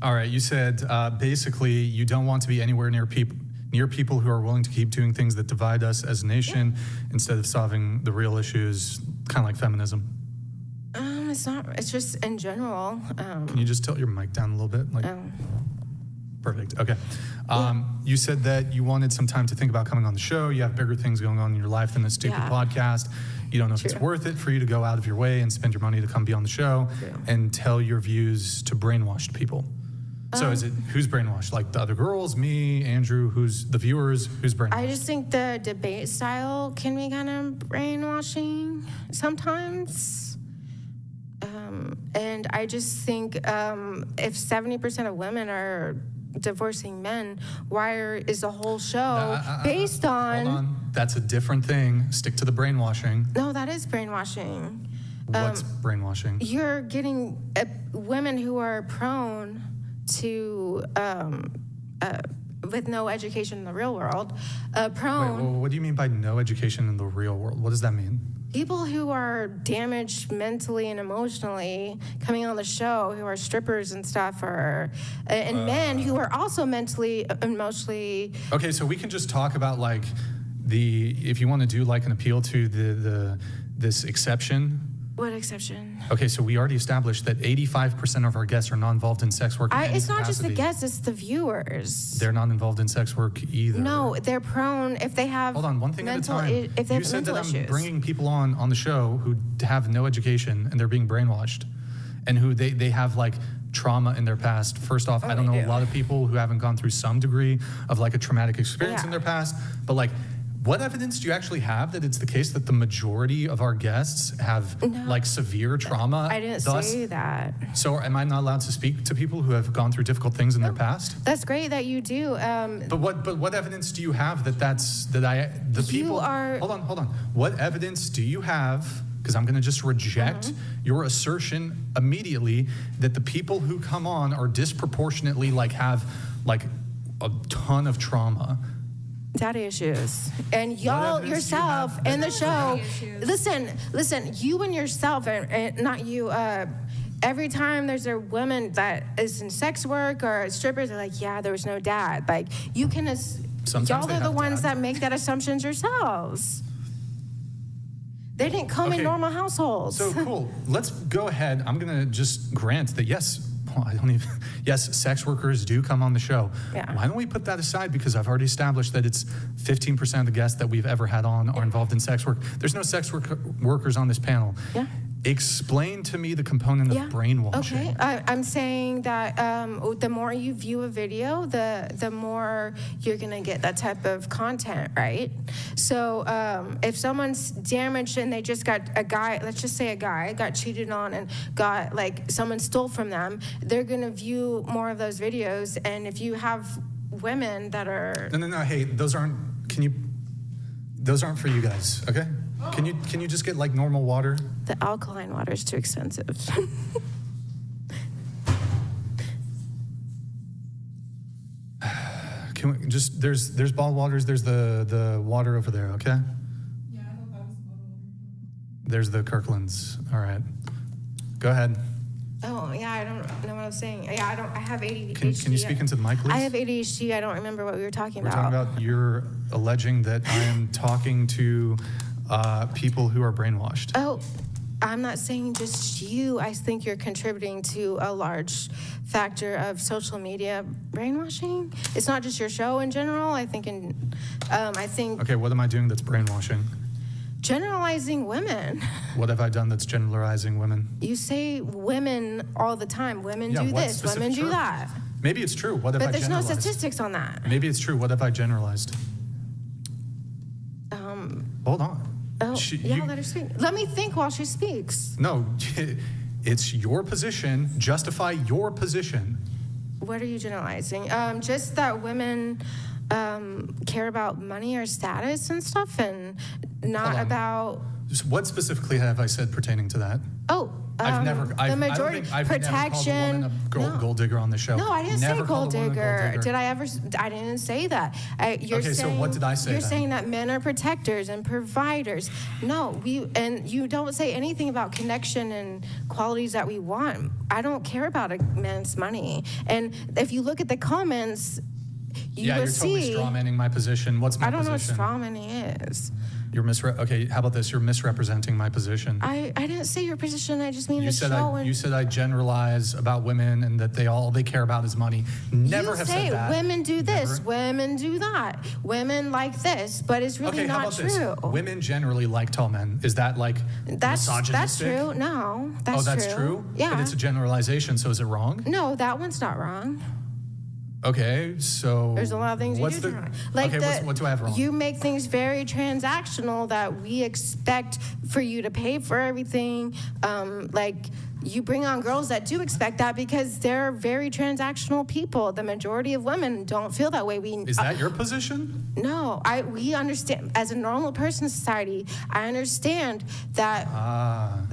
All right, you said basically you don't want to be anywhere near people who are willing to keep doing things that divide us as a nation instead of solving the real issues, kind of like feminism. It's not. It's just in general. Can you just tilt your mic down a little bit? Perfect. Okay. You said that you wanted some time to think about coming on the show. You have bigger things going on in your life than this stupid podcast. You don't know if it's worth it for you to go out of your way and spend your money to come be on the show and tell your views to brainwashed people. So is it, who's brainwashed? Like the other girls, me, Andrew, who's the viewers, who's brainwashed? I just think the debate style can be kind of brainwashing sometimes. And I just think if 70% of women are divorcing men, why is the whole show based on... Hold on. That's a different thing. Stick to the brainwashing. No, that is brainwashing. What's brainwashing? You're getting women who are prone to... with no education in the real world, prone... Wait, what do you mean by no education in the real world? What does that mean? People who are damaged mentally and emotionally coming on the show, who are strippers and stuff, and men who are also mentally, emotionally... Okay, so we can just talk about, like, if you want to do, like, an appeal to this exception... What exception? Okay, so we already established that 85% of our guests are not involved in sex work. It's not just the guests, it's the viewers. They're not involved in sex work either. No, they're prone if they have... Hold on, one thing at a time. If they you have said mental that issues. I'm bringing people on the show who have no education and they're being brainwashed, and who they have, like, trauma in their past. First off, I don't know a lot of people who haven't gone through some degree of, like, a traumatic experience in their past, but, like, what evidence do you actually have that it's the case that the majority of our guests have like severe trauma? I didn't say that. So am I not allowed to speak to people who have gone through difficult things in their past? That's great that you do. But what evidence do you have that people are... Hold on. What evidence do you have? Because I'm going to just reject your assertion immediately that the people who come on are disproportionately have a ton of trauma. Daddy issues. And y'all yourself in the show, listen, you and yourself, and not you, every time there's a woman that is in sex work or strippers, they're like, yeah, there was no dad. Like, you can, y'all are the ones that make that assumptions yourselves. They didn't come in normal households. So cool. Let's go ahead. I'm going to just grant that yes, sex workers do come on the show. Yeah. Why don't we put that aside? Because I've already established that it's 15% of the guests that we've ever had on are involved in sex work. There's no sex workers on this panel. Yeah. Explain to me the component of brainwashing. Okay, I'm saying that the more you view a video, the more you're gonna get that type of content, right? So if someone's damaged and they just got a guy, let's just say a guy got cheated on and got, like, someone stole from them, they're gonna view more of those videos. And if you have women that are... No, hey, those aren't for you guys, okay? Can you just get, like, normal water? The alkaline water is too expensive. Can we just there's bottled waters, there's the water over there, okay? Yeah, I thought that was bottled water. There's the Kirkland's. All right. Go ahead. Oh, yeah, I don't know what I was saying. Yeah, I have ADHD. Can you speak into the mic, please? I have ADHD. I don't remember what we were talking about. We're talking about you're alleging that I am talking to people who are brainwashed. Oh, I'm not saying just you. I think you're contributing to a large factor of social media brainwashing. It's not just your show in general. I think Okay, what am I doing that's brainwashing? Generalizing women. What have I done that's generalizing women? You say women all the time. Women do this, women do that. Maybe it's true. What have I generalized? But there's no statistics on that. Maybe it's true. What have I generalized? Hold on. Oh, let her speak. Let me think while she speaks. No, it's your position. Justify your position. What are you generalizing? Just that women care about money or status and stuff, and not about... What specifically have I said pertaining to that? Oh, the majority I've protection. Never called a woman a gold digger on the show. No, I didn't Never say called gold a woman a digger. gold Did I ever? I didn't say that. You're Okay, saying, so what did I say You're then? saying that men are protectors and providers. No, and you don't say anything about connection and qualities that we want. I don't care about a man's money. And if you look at the comments, you will you're totally see. strawmanning my position. What's my position? I don't know what strawmanning is. You're okay, how about this? You're misrepresenting my position. I didn't say your position. I just mean the show. You said I generalize about women and that all they care about is money. Never have said that. Women do this, Never. women do that, women like this, but it's really how not about true. this? Women generally like tall men. Is that like misogynistic? That's true. No, that's true. Oh, that's true? Yeah. But it's a generalization, so is it wrong? No, that one's not wrong. Okay, so There's a lot of things you do wrong. Like what do I have wrong? You make things very transactional that we expect for you to pay for everything. Like you bring on girls that do expect that because they're very transactional people. The majority of women don't feel that way. Is that your position? No, we understand. As a normal person in society, I understand that.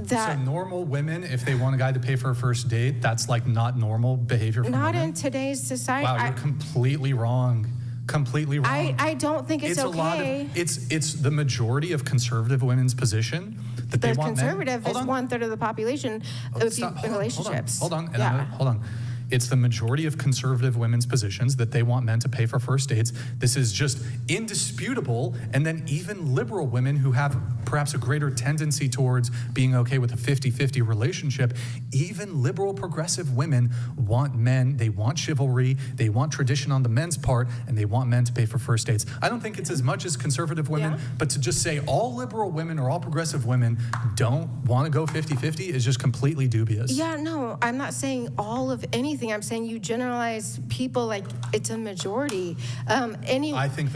So normal women, if they want a guy to pay for a first date, that's like not normal behavior for not women? in today's society. Wow, you're completely wrong. Completely wrong. I don't think it's okay. A lot of, it's the majority of conservative women's position that they want men. Conservative is 1/3 of the population in relationships. Hold on. It's the majority of conservative women's positions that they want men to pay for first dates. This is just indisputable. And then even liberal women who have perhaps a greater tendency towards being okay with a 50-50 relationship, even liberal progressive women want men, they want chivalry, they want tradition on the men's part, and they want men to pay for first dates. I don't think it's as much as conservative women, but to just say all liberal women or all progressive women don't want to go 50-50 is just completely dubious. Yeah, no, I'm not saying all of anything. I'm saying you generalize people like it's a majority. I think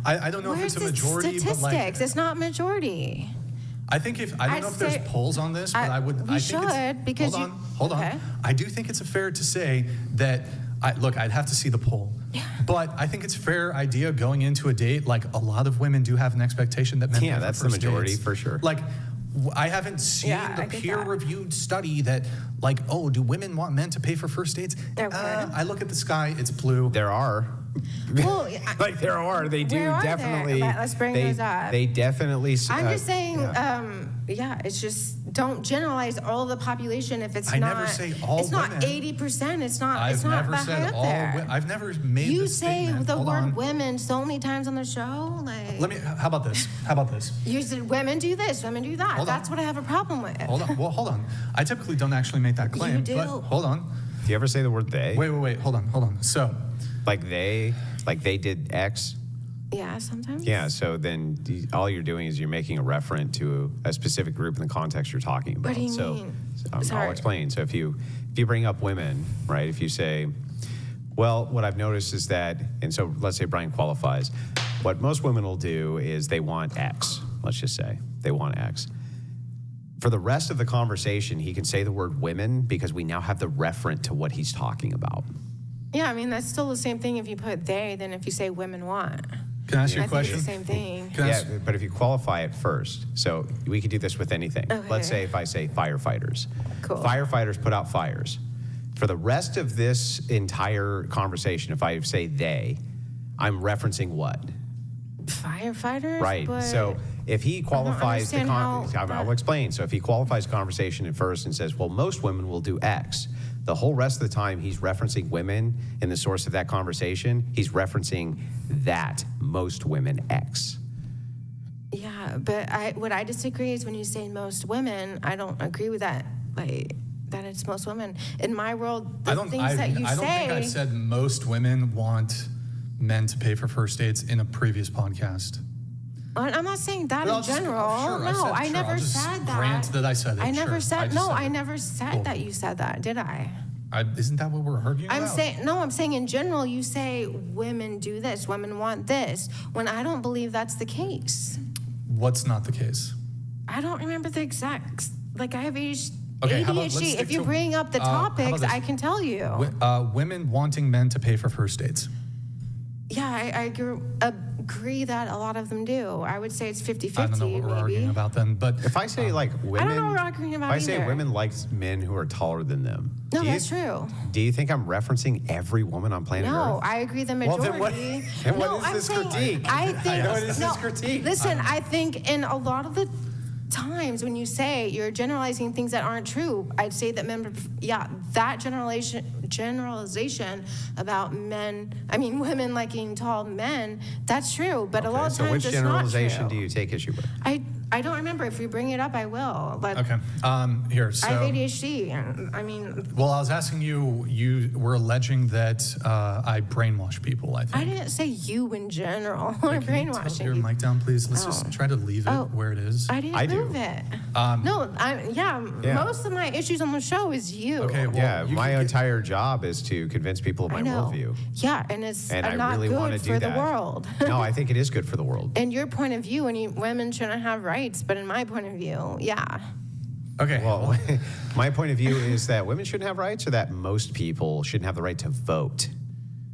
I don't know if it's a majority, statistics? but like It's not majority. I think I don't know if there's polls on this, but hold on. I do think it's fair to say that I'd have to see the poll. Yeah. But I think it's a fair idea going into a date. Like a lot of women do have an expectation that men. Yeah, that's the majority for sure. Like I haven't seen the peer-reviewed study that, like, do women want men to pay for first dates? I look at the sky, it's blue. There are. Well, there are. They do definitely. Let's bring those up. They definitely. I'm just saying, it's just don't generalize all the population if it's I not. never say all it's women. Not 80%. It's not. I've it's not never that said high up all. there. I've never made. You this say statement. the Hold word on. women so many times on the show. Like. How about this? You said women do this, women do that. That's what I have a problem with. Hold on. Well, hold on. I typically don't actually make that claim. You do. But hold on. Do you ever say the word they? Wait. Hold on. So. Like they did X? Yeah, sometimes. Yeah, so then all you're doing is you're making a reference to a specific group in the context you're talking about. What do you mean? I'll explain. So if you bring up women, right, if you say, well, what I've noticed is that, and so let's say Brian qualifies, what most women will do is they want X, let's just say. They want X. For the rest of the conversation, he can say the word women because we now have the referent to what he's talking about. Yeah, I mean, that's still the same thing if you put they than if you say women want. Can I ask you a question? I think it's the same thing. Yeah, but if you qualify it first, so we could do this with anything. Okay. Let's say if I say firefighters. Cool. Firefighters put out fires. For the rest of this entire conversation, if I say they, I'm referencing what? Firefighters? Right. But so if he qualifies the I'll explain. So if he qualifies conversation at first and says, well, most women will do X, the whole rest of the time he's referencing women in the source of that conversation, he's referencing that most women X. Yeah, but what I disagree is when you say most women, I don't agree with that. Like that it's most women. In my world, the things that you say. I don't think I said most women want men to pay for first dates in a previous podcast. I'm not saying that in general. I never said that. Grant that I said it. I never said I never Cool. said that you said that, did I? Isn't that what we're arguing about? I'm saying in general, you say women do this, women want this, when I don't believe that's the case. What's not the case? I don't remember the exact, like I have ADHD. Okay, how about, let's stick if you to, bring up the topics, I I can tell you. Women wanting men to pay for first dates. Yeah, I agree that a lot of them do. I would say it's 50-50, I don't know what we're maybe. arguing about then, but If I say like women, I don't know what we're arguing about if I say either. women like men who are taller than them. No, do you- that's true. Do you think I'm referencing every woman on planet No, Earth? I agree the Well, majority. then what No, is I'm this saying- critique? I think What is this critique? Listen, I think in a lot of the times when you say you're generalizing things that aren't true, I'd say that men, that generalization about women liking tall men, that's true. But a lot of So times which it's generalization not do true. you take issue with? I don't remember. If you bring it up, I will. But okay. Here, so. I have ADHD, and Well, I was asking you. You were alleging that I brainwash people. I think. I didn't say you in general. I'm Can you brainwashing tilt your you. mic down, please? Let's Oh. just try to leave it where it is. I didn't I do. move it. Um, Yeah. Most of my issues on the show is you. Okay, well, Yeah, you my can get- entire job is to convince people of my I know. worldview. Yeah, and it's And I not really want to good do for that. the world. No, I think it is good for the world. In your point of view, women shouldn't have rights, but in my point of view, yeah. Okay. Well, my point of view is that women shouldn't have rights, or that most people shouldn't have the right to vote.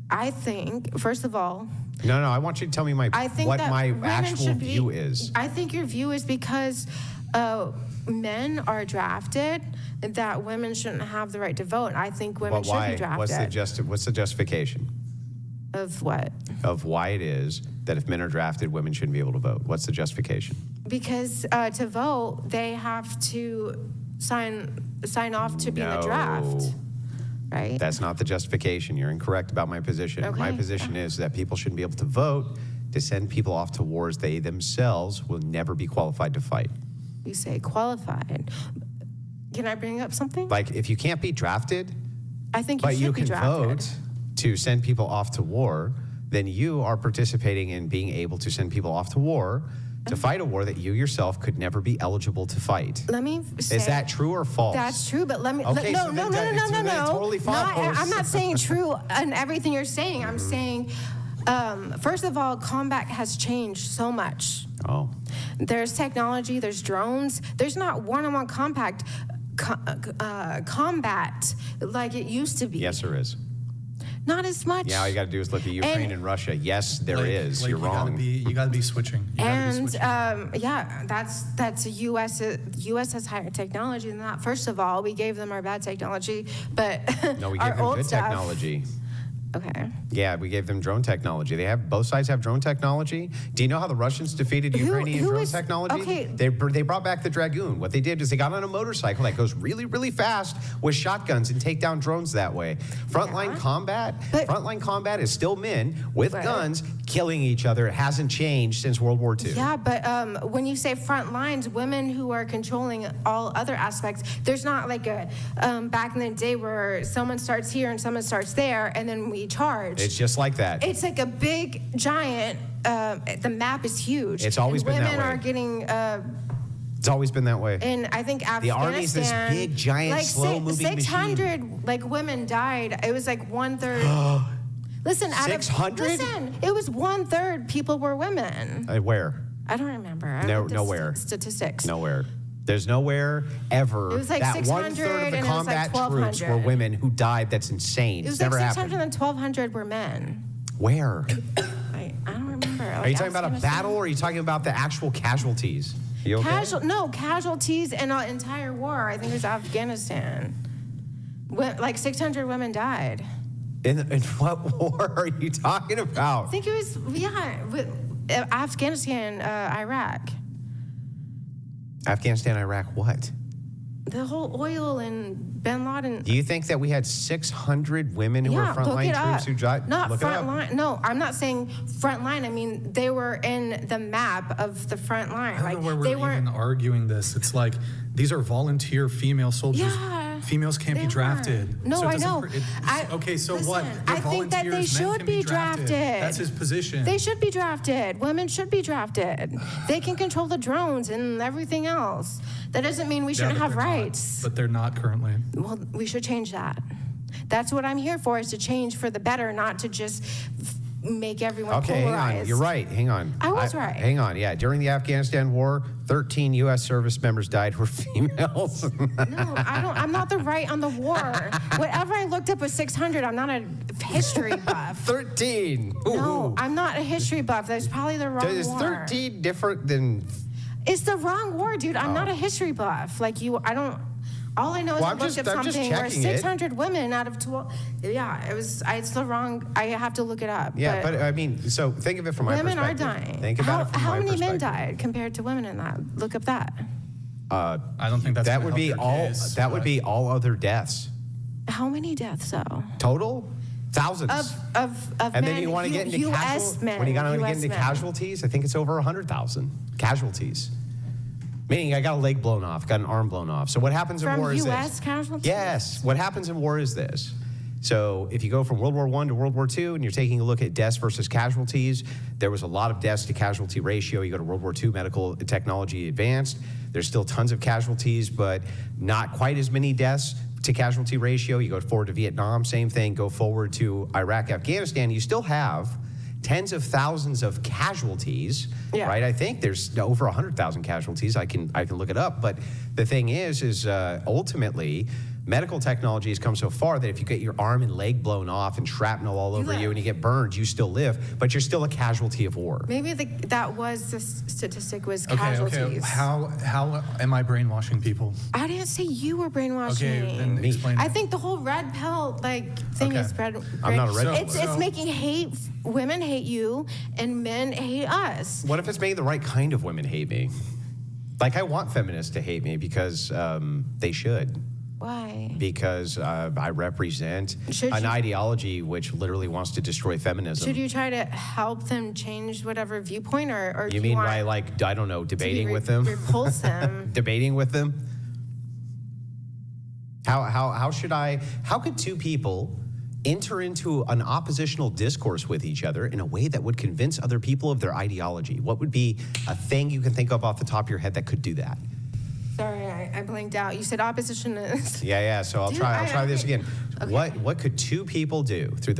I think, first of all, No, I want you to tell me I think what that my women actual should view be, is. I think your view is because men are drafted, that women shouldn't have the right to vote. I think women But should why? be drafted. What's the justification Of what? of why it is that if men are drafted, women shouldn't be able to vote? What's the justification? Because to vote, they have to sign off to be in the draft, No. right? That's not the justification. You're incorrect about my position. My Okay. position is that people shouldn't be able to vote to send people off to wars they themselves will never be qualified to fight. You say qualified. Can I bring up something? Like, if you can't be drafted, I think you but should you be can drafted. vote to send people off to war, then you are participating in being able to send people off to war to fight a war that you yourself could never be eligible to fight. Let me say. Is that true or false? That's true, but let me. Okay, no, so no, then no, no, no, so no, then no. totally Not- false. I'm not saying true in everything you're saying. I'm Mm-hmm. saying, first of all, combat has changed so much. Oh. There's technology, there's drones. There's not one-on-one combat like it used to be. Yes, there is. Not as much. Yeah, all you got to do is look at Ukraine and Russia. Yes, there is. Like, You're wrong. You got to be switching. You gotta be And switching. that's U.S. has higher technology than that. First of all, we gave them our bad technology, but No, we our gave them old good stuff. technology. Okay. Yeah, we gave them drone technology. Both sides have drone technology. Do you know how the Russians defeated Ukrainian who drone is- technology? okay. They brought back the Dragoon. What they did is they got on a motorcycle that goes really, really fast with shotguns and take down drones that way. Frontline But- combat is still men with Right. guns killing each other. It hasn't changed since World War II. Yeah, but when you say front lines, women who are controlling all other aspects, there's not like a back in the day where someone starts here and someone starts there, and then we charge. It's just like that. It's like a big giant. The map is huge. It's always and been that women way. are getting. It's always been that way. And I think Afghanistan. The army's this big, giant, like slow-moving 600 like women died. It was like 1/3. Listen, out of 600? listen, it was 1/3 people were women. Where? I don't remember. I No- looked at nowhere. Statistics. Nowhere. There's nowhere ever It was like that 600 1/3 of the and it was combat like troops were 1,200. women who died. That's insane. It was It's like never 600 happened. and 1,200 were men. Where? I don't remember. Are you talking about a battle, or are you talking about the actual casualties? You okay? Casualties in an entire war. I think it was Afghanistan. Like 600 women died. In what war are you talking I about? think it was, Afghanistan, Iraq. Afghanistan, Iraq, what? The whole oil and bin Laden. Do you think that we had 600 women who were look frontline it troops up. who died? Not Look it front up. line. No, I'm not saying front line. I mean, they were in the map of the front line. I don't know where they we're even arguing this. It's like these are volunteer female soldiers. Yeah, Females can't they be drafted. were. No, So it I doesn't know. okay, so listen, what? They're I think that they volunteers. Men should can be drafted. That's his position. They should be drafted. Women should be drafted. They can control the drones and everything else. That doesn't mean we Yeah, shouldn't but have they're not. rights. But they're not currently. Well, we should change that. That's what I'm here for, is to change for the better, not to just make everyone Okay, polarized. hang on. You're right. Hang on. I was right. Hang on. Yeah, during the Afghanistan war, 13 U.S. service members died were females. No, I'm not the right on the war. Whatever I looked up was 600. I'm not a history buff. 13. No, I'm not a history buff. That's probably the wrong Is war. 13 different than... It's the wrong war, dude. I'm not a history buff. Like you, I don't... All I know is I looked up something where 600 women out of 12... Yeah, it's the wrong... I have to look it up. Yeah, but I mean, so think of it from my perspective. Women are dying. Think about it from how my many men perspective. died compared to women in that? Look up that. I don't think that's That gonna would help be your all. case, That would but- be all other deaths How many deaths, though? total. Thousands. Of and men, then you want to get into U.S. men. when you got to get US into men. casualties. I think it's over 100,000 casualties. Meaning, I got a leg blown off, got an arm blown off. So what happens in From war is US this. casualties? Yes. What happens in war is this. So if you go from World War I to World War II and you're taking a look at deaths versus casualties, there was a lot of deaths to casualty ratio. You go to World War II, medical technology advanced. There's still tons of casualties, but not quite as many deaths to casualty ratio. You go forward to Vietnam, same thing. Go forward to Iraq, Afghanistan. You still have tens of thousands of casualties, right? I think there's over 100,000 casualties. I can look it up. But the thing is ultimately, medical technology has come so far that if you get your arm and leg blown off and shrapnel all over you and you get burned, you still live, but you're still a casualty of war. Maybe that was the statistic was Okay, casualties. how am I brainwashing people? I didn't say you were brainwashing. Okay, then explain. I think the whole red pill thing Okay. is spread. I'm not a red pill. It's making women hate you and men hate us. What if it's making the right kind of women hate me? Like, I want feminists to hate me because they should. Why? Because I represent an ideology which literally wants to destroy feminism. Should you try to help them change whatever viewpoint, or You do mean want by, like, I don't know, to be debating with them? repulse them? Debating with them? How could two people enter into an oppositional discourse with each other in a way that would convince other people of their ideology? What would be a thing you can think of off the top of your head that could do that? Sorry, I blinked out. You said opposition is. Yeah. So I'll try this again. Okay. What could two people do through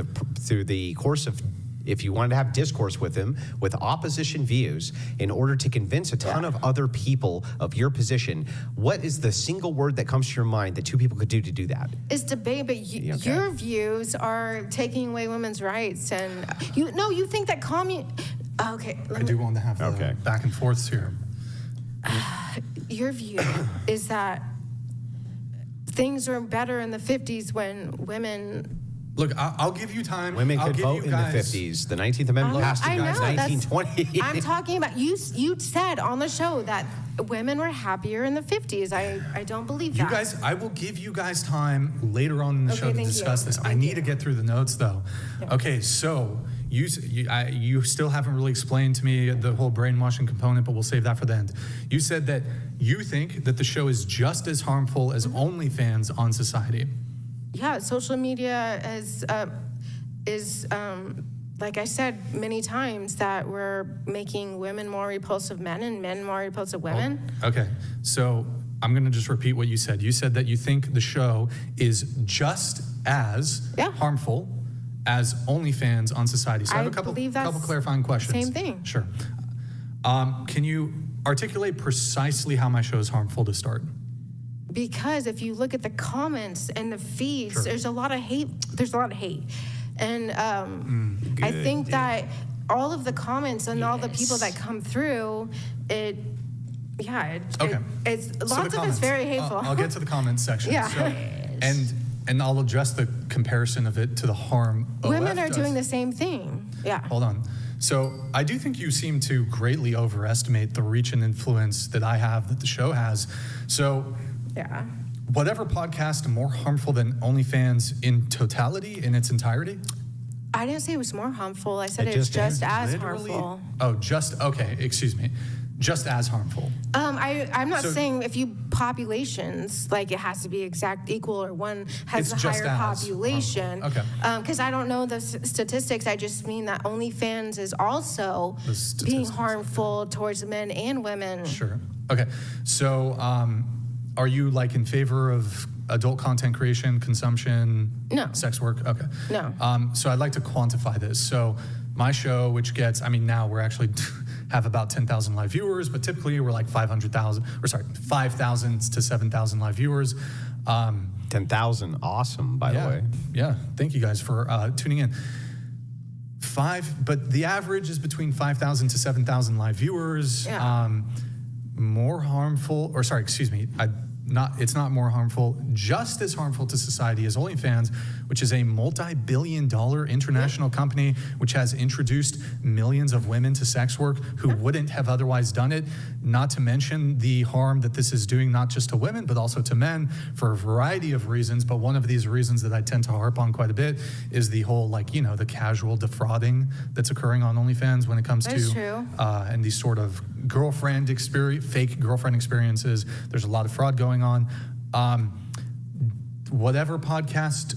the course of, if you wanted to have discourse with them with opposition views in order to convince a ton of other people of your position? What is the single word that comes to your mind that two people could do that? It's debate, but your views are taking away women's rights, and you think that Okay, I do want to have back and forths here. Your view is that things were better in the 50s when women... Look, I'll give you time. Women I'll could give vote you in the guys, 50s. The 19th Amendment passed in 1920. I'm talking about, you said on the show that women were happier in the 50s. I don't believe that. You guys, I will give you guys time later on in the show to discuss this. I need to get through the notes, though. Yeah. Okay, so you still haven't really explained to me the whole brainwashing component, but we'll save that for the end. You said that you think that the show is just as harmful as OnlyFans on society. Yeah, social media is like I said many times, that we're making women more repulsive men and men more repulsive women. Okay, so I'm going to just repeat what you said. You said that you think the show is just as harmful as OnlyFans on society. So I have a couple clarifying questions. Same thing. Sure. Can you articulate precisely how my show is harmful to start? Because if you look at the comments and the feeds, there's a lot of hate. And I think that all of the comments and all the people that come through, it's lots of it's very hateful. I'll get to the comments section. Yeah. So, and I'll address the comparison of it to the harm women are doing the same thing. Yeah. Hold on. So I do think you seem to greatly overestimate the reach and influence that I have, that the show has. So whatever podcast more harmful than OnlyFans in totality, in its entirety? I didn't say it was more harmful. I said it's just as harmful. Oh, excuse me. Just as harmful. I'm not saying if you populations, like it has to be exact equal or one has a higher population. Okay. Because I don't know the statistics. I just mean that OnlyFans is also being harmful towards men and women. Sure. Okay. So are you like in favor of adult content creation, consumption, sex work? Okay. No. So I'd like to quantify this. So my show, which gets, now we're actually have about 10,000 live viewers, but typically we're like 5,000 to 7,000 live viewers. 10,000, awesome, by the way. Yeah, thank you guys for tuning in. But the average is between 5,000 to 7,000 live viewers. Yeah. More harmful, or sorry, excuse me, it's not more harmful, just as harmful to society as OnlyFans, which is a multi-billion-dollar international company which has introduced millions of women to sex work who wouldn't have otherwise done it, not to mention the harm that this is doing not just to women, but also to men for a variety of reasons. But one of these reasons that I tend to harp on quite a bit is the whole, the casual defrauding that's occurring on OnlyFans when it comes That's to true. And these sort of fake girlfriend experiences. There's a lot of fraud going on. Whatever podcast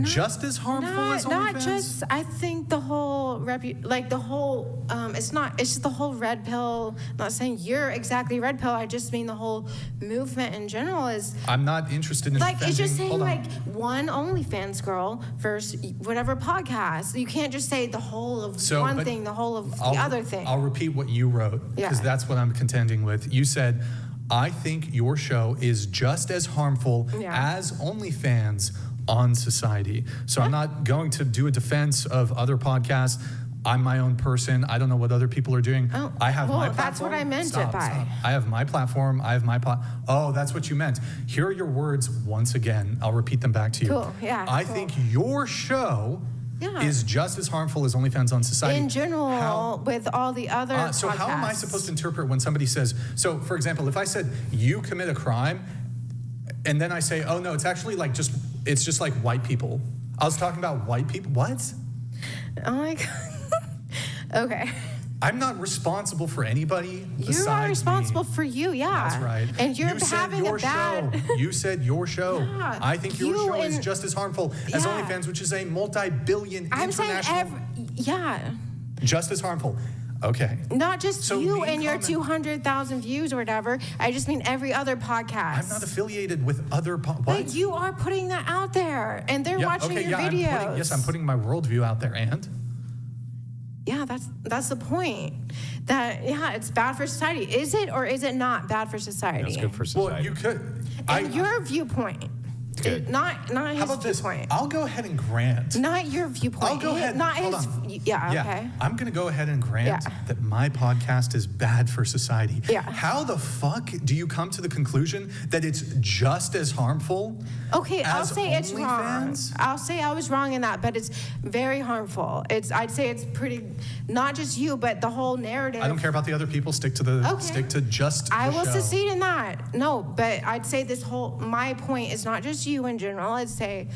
just as harmful as OnlyFans? Not just, I think the whole, it's just the whole red pill. I'm not saying you're exactly red pill. I just mean the whole movement in general is. I'm not interested in It's just saying hold on. one OnlyFans girl versus whatever podcast. You can't just say the whole of one thing, the whole of the other thing. I'll repeat what you wrote, because that's what I'm contending with. You said, I think your show is just as harmful as OnlyFans on society. So I'm not going to do a defense of other podcasts. I'm my own person. I don't know what other people are doing. Oh, I have my platform. That's what I meant it by. Stop. I have my platform. I have my Oh, that's what you meant. Here are your words once again. I'll repeat them back to you. Cool, yeah. I think your show is just as harmful as OnlyFans on society. In general, with all the other podcasts. So how am I supposed to interpret when somebody says, so for example, if I said, you commit a crime, and then I say, oh no, it's actually it's just like white people. I was talking about white people. What? Oh my God. Okay. I'm not responsible for anybody besides You are responsible me. for you, yeah. That's right. And you're having a bad... Show. You said your show. Yeah, I think your show is just as harmful as Yeah. OnlyFans, which is a multi-billion I'm international... saying Just as harmful. Okay. Not just So you me and your comment- 200,000 views or whatever. I just mean every other podcast. I'm not affiliated with other... What? But you are putting that out there, and they're watching your videos. I'm putting my worldview out there, and... Yeah, that's the point. That it's bad for society. Is it or is it not bad for society? It's good for society. Well, you could... And your viewpoint. Good. Not How his about this? viewpoint. I'll go ahead and grant... Not your viewpoint. I'll go ahead. Not Hold his. on. Yeah, okay. I'm going to go ahead and grant Yeah. that my podcast is bad for society. Yeah. How the fuck do you come to the conclusion that it's just as harmful? Okay, I'll as say it's wrong. OnlyFans? I'll say I was wrong in that, but it's very harmful. I'd say it's pretty, not just you, but the whole narrative. I don't care about the other people. Stick to just I the will show. succeed in that. No, but I'd say my point is not just you in general. I'd say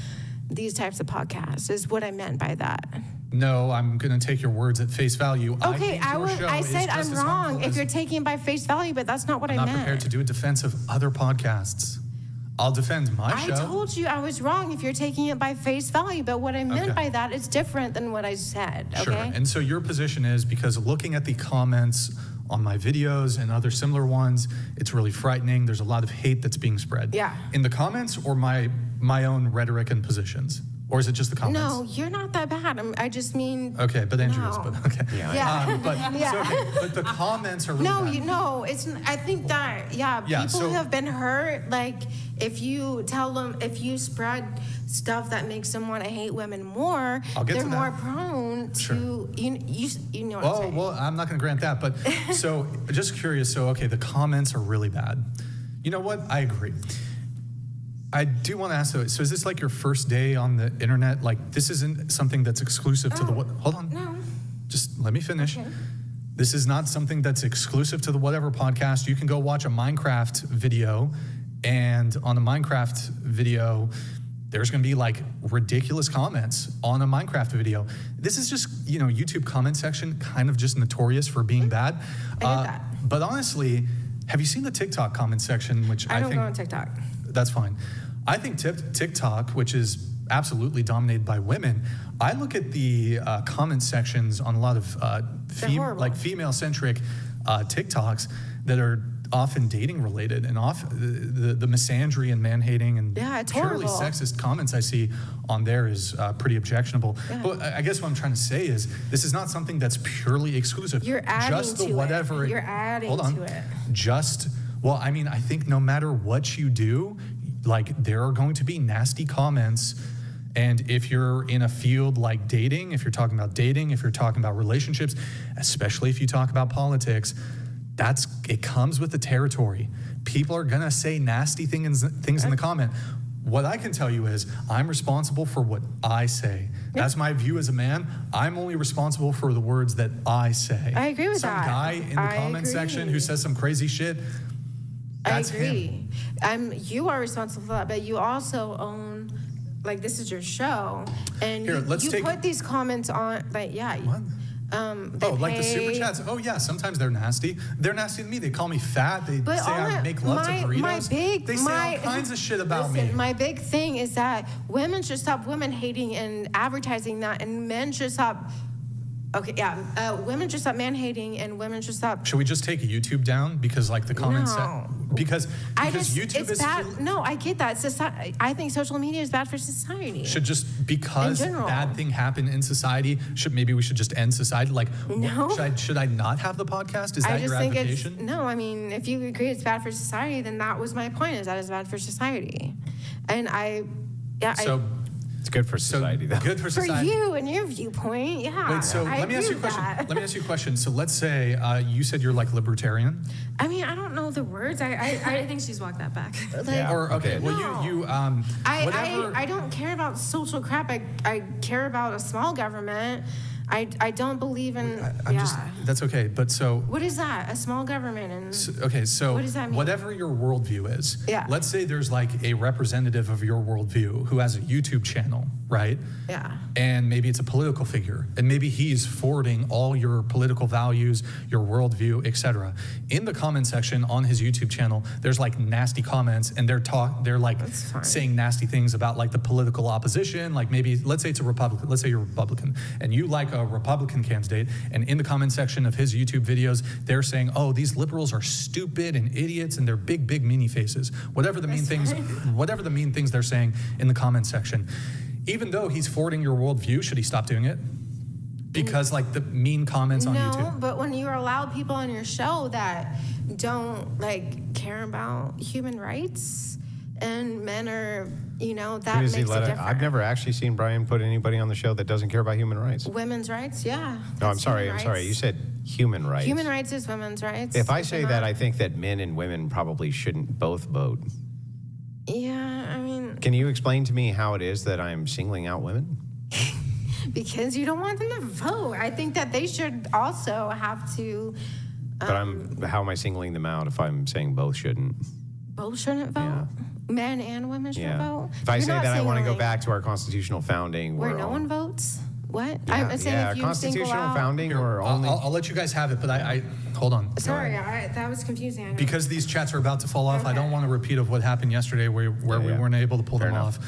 these types of podcasts is what I meant by that. No, I'm going to take your words at face value. Okay, I said I'm wrong if you're you're taking it by face value, but that's not what I not meant. prepared to do a defense of other podcasts. I'll defend my I show. told you I was wrong if you're taking it by face value, but what I meant Okay. by that is different than what I said, okay? Sure. And so your position is, because looking at the comments on my videos and other similar ones, it's really frightening. There's a lot of hate that's being spread. Yeah. In the comments, or my own rhetoric and positions? Or is it just the comments? No, you're not that bad. I just mean... Okay, but Andrew is, No. but okay. Yeah. But the comments are really bad. It's. I think that people so- have been hurt. Like if you tell them, if you spread stuff that makes them want to hate women more, I'll get they're to more that. prone Sure. to you know what I'm Oh, saying. well, I'm not going to grant that. But so just curious. So, okay, the comments are really bad. You know what? I agree. I do want to ask though, so is this like your first day on the internet? Like this isn't something that's exclusive to the what? Hold on. No. Just let me finish. Okay. This is not something that's exclusive to the whatever podcast. You can go watch a Minecraft video, and on a Minecraft video, there's going to be like ridiculous comments on a Minecraft video. This is just, YouTube comment section kind of just notorious for being bad. I get that. But honestly, have you seen the TikTok comment section, which I don't think go on TikTok. that's fine. I think TikTok, which is absolutely dominated by women, I look at the comment sections on a lot of They're horrible. female-centric TikToks that are often dating related and the misandry and man-hating and it's purely horrible. sexist comments I see on there is pretty objectionable. Yeah. But I guess what I'm trying to say is this is not something that's purely exclusive. You're adding just the to whatever it. You're adding hold on. to it. Well, I mean, I think no matter what you do, like there are going to be nasty comments. And if you're in a field like dating, if you're talking about dating, if you're talking about relationships, especially if you talk about politics, it comes with the territory. People are gonna say nasty things in the comment. What I can tell you is I'm responsible for what I say. That's my view as a man. I'm only responsible for the words that I say. I agree with that. Some guy in the comment section who says some crazy shit, that's I agree. You are responsible for that, but you also own, like, this is your show, and Here, you put these comments on, like, What? Like the super chats. Oh yeah, sometimes they're nasty. They're nasty to me. They call me fat. They say I make love to burritos. They say all kinds of shit about me. My big thing is that women should stop women hating and advertising that, and men should stop. Women should stop man hating, and women should stop. Should we just take YouTube down because like the comments? No. Because YouTube is bad. No, I get that. I think social media is bad for society. Should just because In general. bad thing happened in society, maybe we should just end society? Like, No. Should I not have the podcast? Is I that just your think advocation? no. I mean, if you agree it's bad for society, then that was my point. Is that it's bad for society, and It's good for society, though. Good for for society. you and your viewpoint, yeah. Wait, so I let me ask you a agree with question. that. Let me ask you a question. So let's say you said you're like libertarian. I mean, I don't know the words. I think she's walked that back. Yeah. Or okay, Okay. well No. you whatever. I don't care about social crap. I care about a small government. I don't believe in. That's okay. But so What is that? A small government and. so What does that mean? whatever your worldview is, Yeah. let's say there's like a representative of your worldview who has a YouTube channel, right? Yeah. And maybe it's a political figure, and maybe he's forwarding all your political values, your worldview, etc. In the comment section on his YouTube channel, there's like nasty comments, and they're like That's fine. saying nasty things about like the political opposition. Like maybe let's say it's a Republican. Let's say you're a Republican, and you like a Republican candidate, and in the comment section of his YouTube videos, they're saying, "Oh, these liberals are stupid and idiots, and they're big meanie faces." Whatever the mean things they're saying in the comment section. Even though he's forwarding your worldview, should he stop doing it? Because like the mean comments on YouTube. No, but when you allow people on your show that don't like care about human rights, and men are, that makes it different. I've never actually seen Brian put anybody on the show that doesn't care about human rights. Women's rights, yeah. No, I'm that's sorry. human I'm sorry. rights. You said human rights. Human rights is women's rights. If I Is say it that, not? I think that men and women probably shouldn't both vote. Yeah, I mean, Can you explain to me how it is that I'm singling out women? because you don't want them to vote. I think that they should also have to. But how am I singling them out if I'm saying both shouldn't? Both shouldn't vote. Yeah. Men and women should vote. If I You're say not that I want to go singling- back to our constitutional founding, where we're no all- one votes. What? Yeah, I'm saying if you constitutional single out. founding, we're I'll, only. I'll let you guys have it, but I hold on. Sorry, that was confusing. I know. Because these chats are about to fall off, I Okay. don't want a repeat of what happened yesterday where we Yeah. weren't able to pull Fair them enough. off.